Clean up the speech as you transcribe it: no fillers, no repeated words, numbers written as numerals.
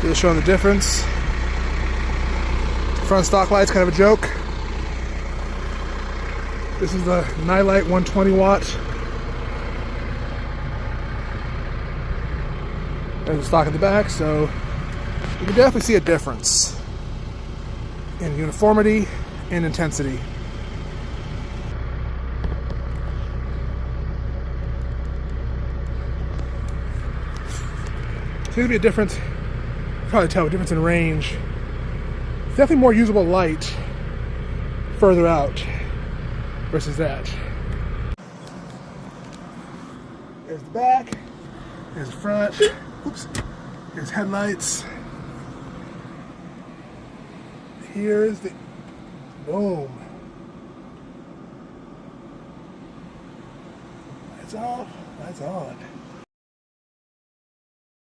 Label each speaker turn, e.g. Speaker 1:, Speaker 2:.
Speaker 1: Just showing the difference. Front stock light's kind of a joke. This is the Nightlight 120 watt. There's the stock in the back, so you can definitely see a difference in uniformity and intensity. There's going to be a difference, probably tell a difference in range. It's definitely more usable light further out versus that. There's the back, there's the front, oops, there's headlights. Here's the, boom. Lights off, lights on.